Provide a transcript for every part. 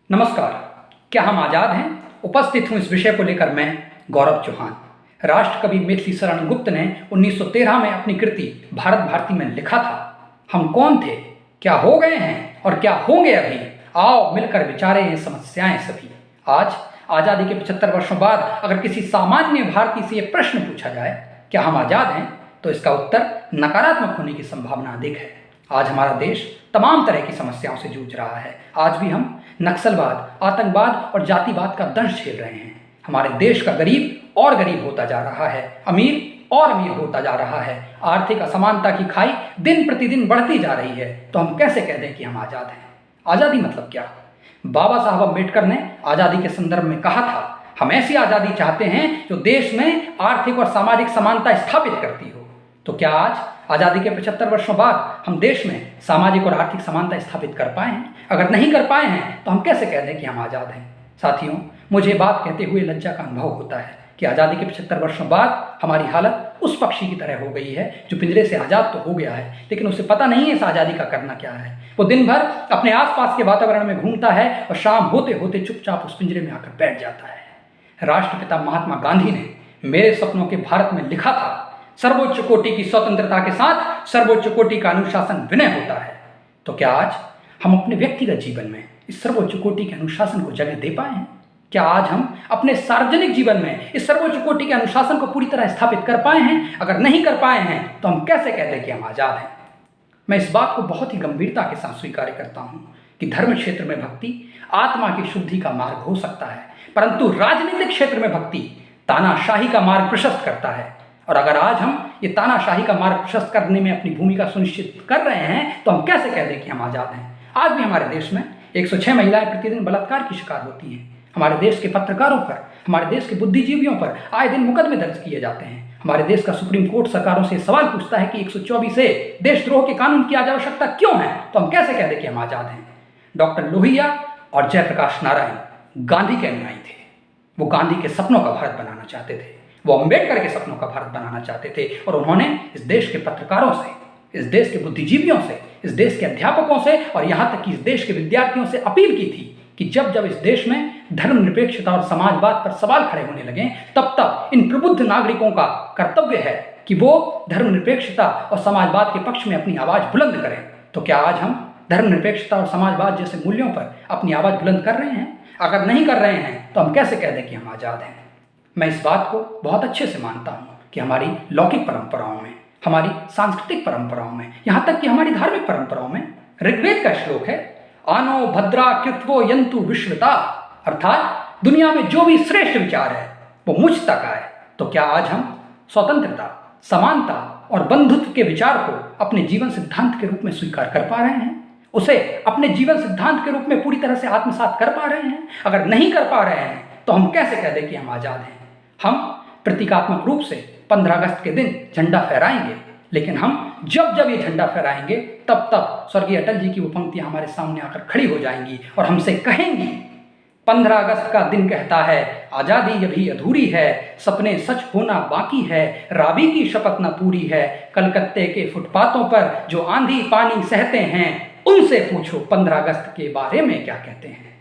नमस्कार। क्या हम आज़ाद हैं? उपस्थित हूं इस विषय को लेकर मैं गौरव चौहान। राष्ट्रकवि मैथिली शरण गुप्त ने 1913 में अपनी कृति भारत भारती में लिखा था, हम कौन थे, क्या हो गए हैं और क्या होंगे अभी, आओ मिलकर विचारें ये समस्याएं सभी। आज आज़ादी के 75 वर्षों बाद अगर किसी सामान्य भारतीय से ये प्रश्न पूछा जाए क्या हम आज़ाद हैं, तो इसका उत्तर नकारात्मक होने की संभावना अधिक है। आज हमारा देश तमाम तरह की समस्याओं से जूझ रहा है। आज भी हम नक्सलवाद, आतंकवाद और जातिवाद का दंश झेल रहे हैं। हमारे देश का गरीब और गरीब होता जा रहा है, अमीर और अमीर होता जा रहा है। आर्थिक असमानता की खाई दिन प्रतिदिन बढ़ती जा रही है। तो हम कैसे कह दें कि हम आज़ाद हैं? आज़ादी मतलब क्या? बाबा साहब अम्बेडकर ने आज़ादी के संदर्भ में कहा था, हम ऐसी आज़ादी चाहते हैं जो देश में आर्थिक और सामाजिक समानता स्थापित करती हो। तो क्या आज आज़ादी के 75 वर्षों बाद हम देश में सामाजिक और आर्थिक समानता स्थापित कर पाए हैं? अगर नहीं कर पाए हैं तो हम कैसे कह दें कि हम आज़ाद हैं? साथियों, मुझे बात कहते हुए लज्जा का अनुभव होता है कि आज़ादी के 75 वर्षों बाद हमारी हालत उस पक्षी की तरह हो गई है जो पिंजरे से आज़ाद तो हो गया है, लेकिन उसे पता नहीं है इस आज़ादी का करना क्या है। वो दिन भर अपने आसपास के वातावरण में घूमता है और शाम होते होते चुपचाप उस पिंजरे में आकर बैठ जाता है। राष्ट्रपिता महात्मा गांधी ने मेरे सपनों के भारत में लिखा था, सर्वोच्च कोटि की स्वतंत्रता के साथ सर्वोच्च कोटि का अनुशासन विनय होता है। तो क्या आज हम अपने व्यक्तिगत जीवन में इस सर्वोच्च कोटि के अनुशासन को जगह दे पाए हैं? क्या आज हम अपने सार्वजनिक जीवन में इस सर्वोच्च कोटि के अनुशासन को पूरी तरह स्थापित कर पाए हैं? अगर नहीं कर पाए हैं तो हम कैसे कहते हैं कि हम आज़ाद हैं? मैं इस बात को बहुत ही गंभीरता के साथ स्वीकार करता हूँ कि धर्म क्षेत्र में भक्ति आत्मा की शुद्धि का मार्ग हो सकता है, परंतु राजनीतिक क्षेत्र में भक्ति तानाशाही का मार्ग प्रशस्त करता है। और अगर आज हम ये तानाशाही का मार्ग प्रशस्त करने में अपनी भूमिका सुनिश्चित कर रहे हैं तो हम कैसे कह दें कि हम आज़ाद हैं? आज भी हमारे देश में 106 महिलाएं प्रतिदिन बलात्कार की शिकार होती हैं। हमारे देश के पत्रकारों पर, हमारे देश के बुद्धिजीवियों पर आए दिन मुकदमे दर्ज किए जाते हैं। हमारे देश का सुप्रीम कोर्ट सरकारों से सवाल पूछता है कि 124 से देशद्रोह के कानून की आज आवश्यकता क्यों है? तो हम कैसे कह दें कि हम आज़ाद हैं? डॉक्टर लोहिया और जयप्रकाश नारायण गांधी के अनुयायी थे। वो गांधी के सपनों का भारत बनाना चाहते थे, वो अम्बेडकर के सपनों का भारत बनाना चाहते थे। और उन्होंने इस देश के पत्रकारों से, इस देश के बुद्धिजीवियों से, इस देश के अध्यापकों से और यहाँ तक कि इस देश के विद्यार्थियों से अपील की थी कि जब जब इस देश में धर्मनिरपेक्षता और समाजवाद पर सवाल खड़े होने लगे, तब तब इन प्रबुद्ध नागरिकों का कर्तव्य है कि वो धर्मनिरपेक्षता और समाजवाद के पक्ष में अपनी आवाज़ बुलंद करें। तो क्या आज हम धर्मनिरपेक्षता और समाजवाद जैसे मूल्यों पर अपनी आवाज़ बुलंद कर रहे हैं? अगर नहीं कर रहे हैं तो हम कैसे कह दें कि हम आज़ाद हैं? मैं इस बात को बहुत अच्छे से मानता हूँ कि हमारी लौकिक परंपराओं में, हमारी सांस्कृतिक परंपराओं में, यहाँ तक कि हमारी धार्मिक परंपराओं में ऋग्वेद का श्लोक है, आनो भद्रा कृत्वो यंतु विश्वता, अर्थात दुनिया में जो भी श्रेष्ठ विचार है वो मुझ तक आए। तो क्या आज हम स्वतंत्रता, समानता और बंधुत्व के विचार को अपने जीवन सिद्धांत के रूप में स्वीकार कर पा रहे हैं? उसे अपने जीवन सिद्धांत के रूप में पूरी तरह से आत्मसात कर पा रहे हैं? अगर नहीं कर पा रहे हैं तो हम कैसे कह दें कि हम आज़ाद हैं? हम प्रतीकात्मक रूप से 15 अगस्त के दिन झंडा फहराएंगे, लेकिन हम जब जब ये झंडा फहराएंगे तब तब स्वर्गीय अटल जी की वो पंक्तियां हमारे सामने आकर खड़ी हो जाएंगी और हमसे कहेंगी, 15 अगस्त का दिन कहता है आज़ादी अभी अधूरी है, सपने सच होना बाकी है, रावी की शपथ न पूरी है, कलकत्ते के फुटपाथों पर जो आंधी पानी सहते हैं उनसे पूछो 15 अगस्त के बारे में क्या कहते हैं।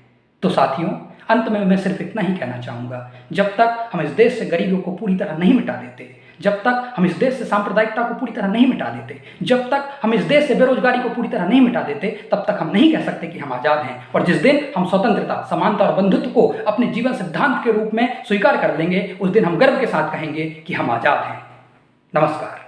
तो साथियों, अंत में मैं सिर्फ इतना ही कहना चाहूँगा, जब तक हम इस देश से गरीबों को पूरी तरह नहीं मिटा देते, जब तक हम इस देश से सांप्रदायिकता को पूरी तरह नहीं मिटा देते, जब तक हम इस देश से बेरोजगारी को पूरी तरह नहीं मिटा देते, तब तक हम नहीं कह सकते कि हम आज़ाद हैं। और जिस दिन हम स्वतंत्रता, समानता और बंधुत्व को अपने जीवन सिद्धांत के रूप में स्वीकार कर लेंगे, उस दिन हम गर्व के साथ कहेंगे कि हम आज़ाद हैं। नमस्कार।